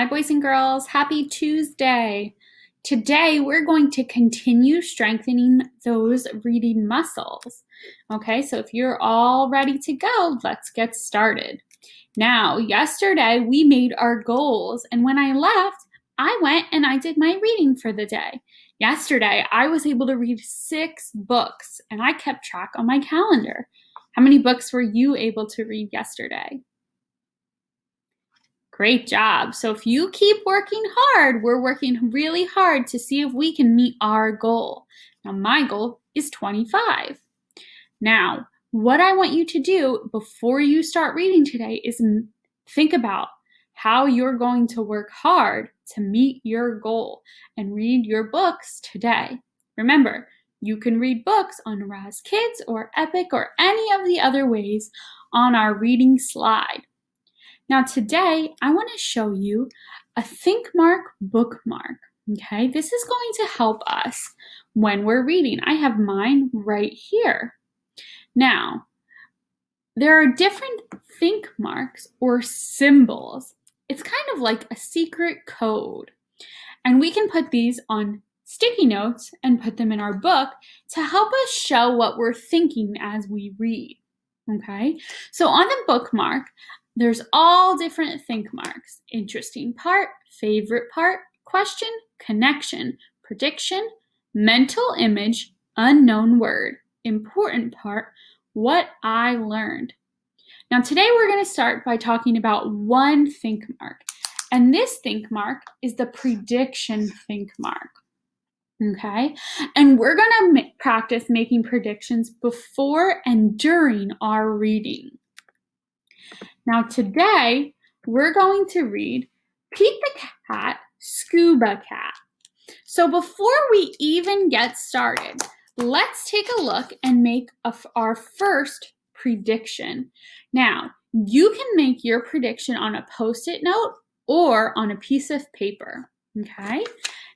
Hi, boys and girls. Happy Tuesday. Today, we're going to continue strengthening those reading muscles. Okay, so if you're all ready to go, let's get started. Now, yesterday, we made our goals, and when I left, I went and I did my reading for the day. Yesterday, I was able to read 6 books, and I kept track on my calendar. How many books were you able to read yesterday? Great job. So if you keep working hard, we're working really hard to see if we can meet our goal. Now, my goal is 25. Now, what I want you to do before you start reading today is think about how you're going to work hard to meet your goal and read your books today. Remember, you can read books on Raz Kids or Epic or any of the other ways on our reading slide. Now today, I want to show you a ThinkMark bookmark, okay? This is going to help us when we're reading. I have mine right here. Now, there are different ThinkMarks or symbols. It's kind of like a secret code. And we can put these on sticky notes and put them in our book to help us show what we're thinking as we read, okay? So on the bookmark, there's all different think marks. Interesting part, favorite part, question, connection, prediction, mental image, unknown word, important part, what I learned. Now today we're going to start by talking about one think mark. And this think mark is the prediction think mark. Okay, and we're going to practice making predictions before and during our reading. Now today, we're going to read Pete the Cat, Scuba Cat. So before we even get started, let's take a look and make our first prediction. Now, you can make your prediction on a Post-it note or on a piece of paper, okay?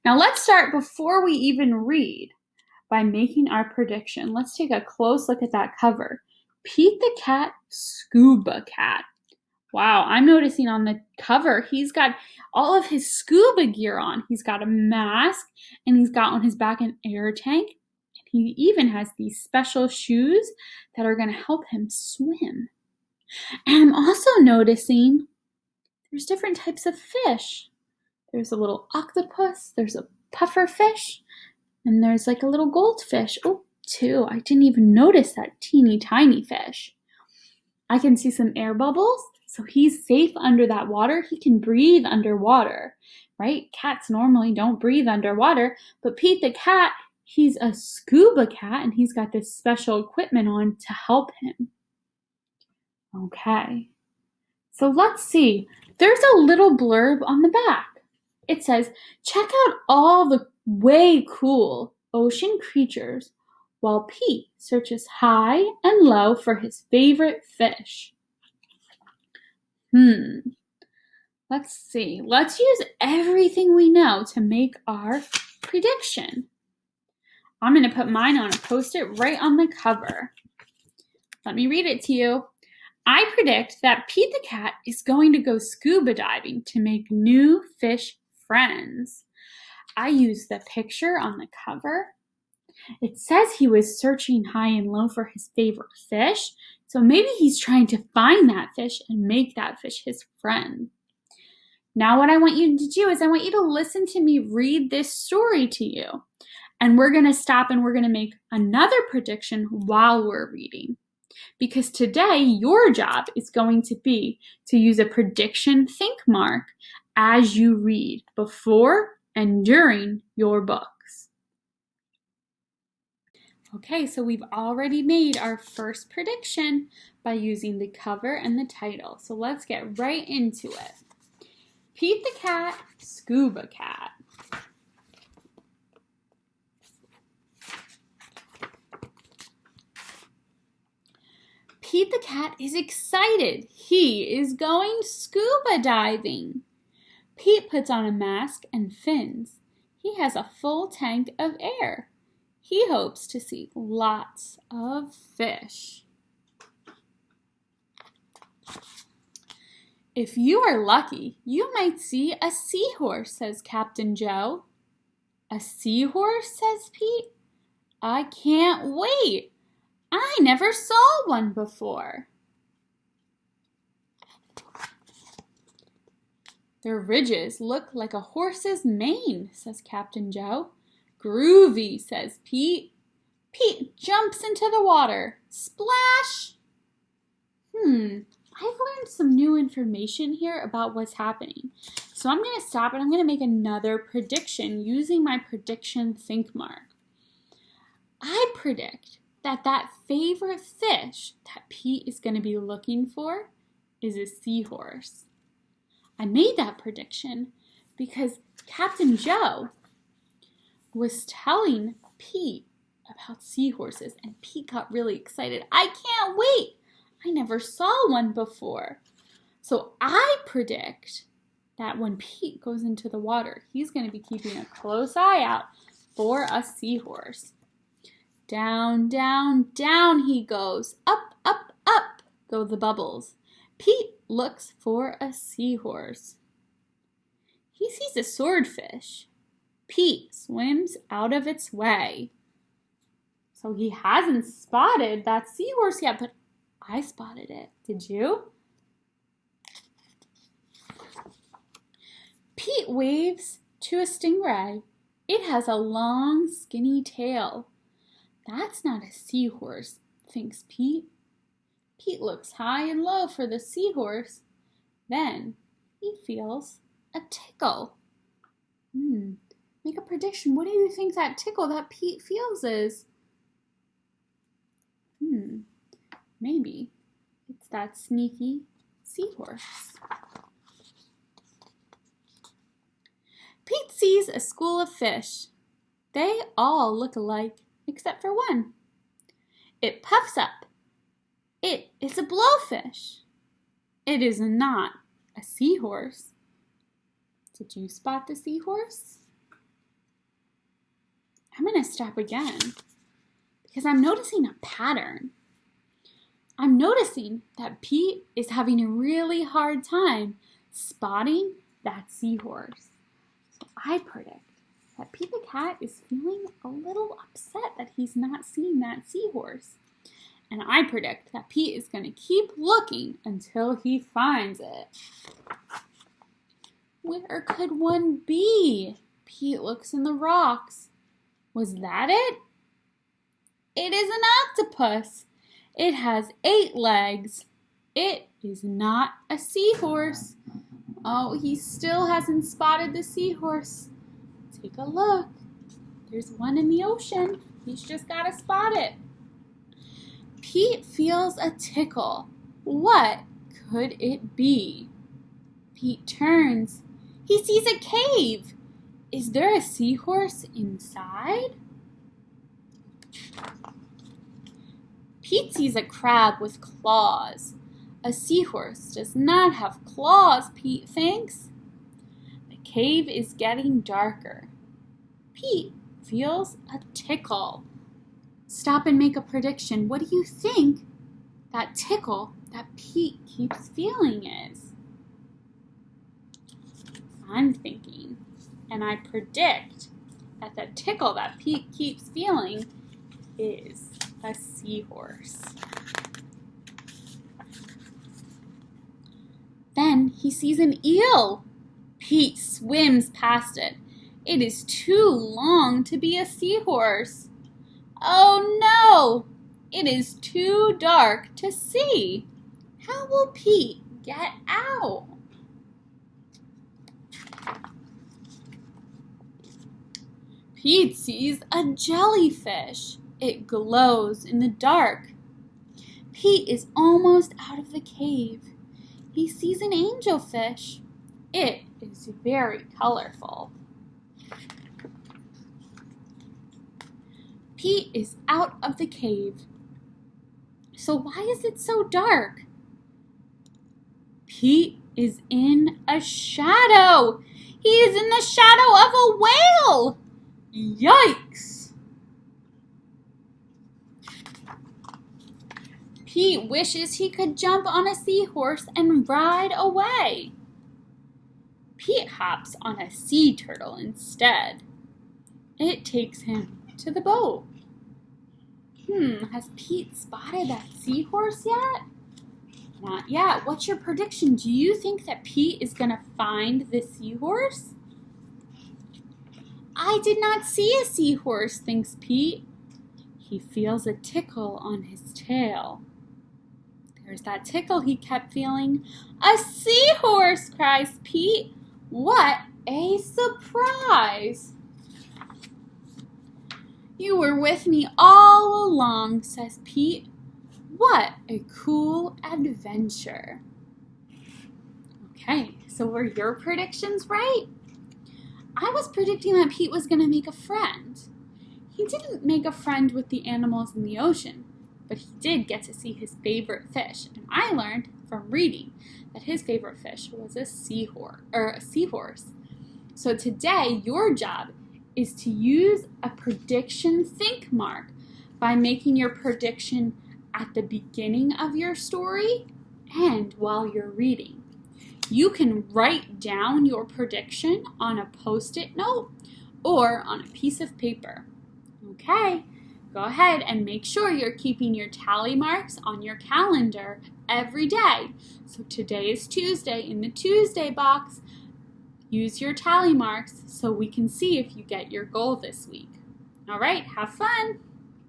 Now let's start before we even read by making our prediction. Let's take a close look at that cover. Pete the Cat, Scuba Cat. Wow, I'm noticing on the cover, he's got all of his scuba gear on. He's got a mask, and he's got on his back an air tank. And he even has these special shoes that are going to help him swim. And I'm also noticing there's different types of fish. There's a little octopus, there's a puffer fish, and there's like a little goldfish. Oh, too, I didn't even notice that teeny tiny fish. I can see some air bubbles. So he's safe under that water. He can breathe underwater, right? Cats normally don't breathe underwater, but Pete the Cat, he's a scuba cat and he's got this special equipment on to help him. Okay, so let's see. There's a little blurb on the back. It says, check out all the way cool ocean creatures while Pete searches high and low for his favorite fish. Let's see. Let's use everything we know to make our prediction. I'm going to put mine on a Post-it right on the cover. Let me read it to you. I predict that Pete the Cat is going to go scuba diving to make new fish friends. I use the picture on the cover. It says he was searching high and low for his favorite fish. So maybe he's trying to find that fish and make that fish his friend. Now what I want you to do is I want you to listen to me read this story to you. And we're going to stop and we're going to make another prediction while we're reading. Because today your job is going to be to use a prediction think mark as you read before and during your books. Okay, so we've already made our first prediction by using the cover and the title. So let's get right into it. Pete the Cat, Scuba Cat. Pete the Cat is excited. He is going scuba diving. Pete puts on a mask and fins. He has a full tank of air. He hopes to see lots of fish. If you are lucky, you might see a seahorse, says Captain Joe. A seahorse, says Pete. I can't wait. I never saw one before. Their ridges look like a horse's mane, says Captain Joe. Groovy, says Pete. Pete jumps into the water. Splash! I've learned some new information here about what's happening. So I'm going to stop and I'm going to make another prediction using my prediction think mark. I predict that that favorite fish that Pete is going to be looking for is a seahorse. I made that prediction because Captain Joe was telling Pete about seahorses and Pete got really excited. I can't wait. I never saw one before. So I predict that when Pete goes into the water, he's going to be keeping a close eye out for a seahorse. Down, down, down he goes. Up, up, up go the bubbles. Pete looks for a seahorse. He sees a swordfish. Pete swims out of its way. So he hasn't spotted that seahorse yet, but I spotted it. Did you? Pete waves to a stingray. It has a long, skinny tail. That's not a seahorse, thinks Pete. Pete looks high and low for the seahorse. Then he feels a tickle. Make a prediction. What do you think that tickle that Pete feels is? Maybe it's that sneaky seahorse. Pete sees a school of fish. They all look alike, except for one. It puffs up. It is a blowfish. It is not a seahorse. Did you spot the seahorse? I'm going to stop again because I'm noticing a pattern. I'm noticing that Pete is having a really hard time spotting that seahorse. So I predict that Pete the Cat is feeling a little upset that he's not seeing that seahorse. And I predict that Pete is going to keep looking until he finds it. Where could one be? Pete looks in the rocks. Was that it? It is an octopus. It has 8 legs. It is not a seahorse. Oh, he still hasn't spotted the seahorse. Take a look. There's one in the ocean. He's just got to spot it. Pete feels a tickle. What could it be? Pete turns. He sees a cave. Is there a seahorse inside? Pete sees a crab with claws. A seahorse does not have claws, Pete thinks. The cave is getting darker. Pete feels a tickle. Stop and make a prediction. What do you think that tickle that Pete keeps feeling is? I'm thinking, and I predict that the tickle that Pete keeps feeling is a seahorse. Then he sees an eel. Pete swims past it. It is too long to be a seahorse. Oh no! It is too dark to see. How will Pete get out? Pete sees a jellyfish. It glows in the dark. Pete is almost out of the cave. He sees an angelfish. It is very colorful. Pete is out of the cave. So why is it so dark? Pete is in a shadow. He is in the shadow of a whale. Yikes! Pete wishes he could jump on a seahorse and ride away. Pete hops on a sea turtle instead. It takes him to the boat. Has Pete spotted that seahorse yet? Not yet. What's your prediction? Do you think that Pete is going to find the seahorse? I did not see a seahorse, thinks Pete. He feels a tickle on his tail. There's that tickle he kept feeling. A seahorse, cries Pete. What a surprise! You were with me all along, says Pete. What a cool adventure. Okay, so were your predictions right? I was predicting that Pete was going to make a friend. He didn't make a friend with the animals in the ocean, but he did get to see his favorite fish. And I learned from reading that his favorite fish was a seahorse. So today, your job is to use a prediction think mark by making your prediction at the beginning of your story and while you're reading. You can write down your prediction on a Post-it note or on a piece of paper. Okay, go ahead and make sure you're keeping your tally marks on your calendar every day. So today is Tuesday. In the Tuesday box, use your tally marks so we can see if you get your goal this week. All right, have fun.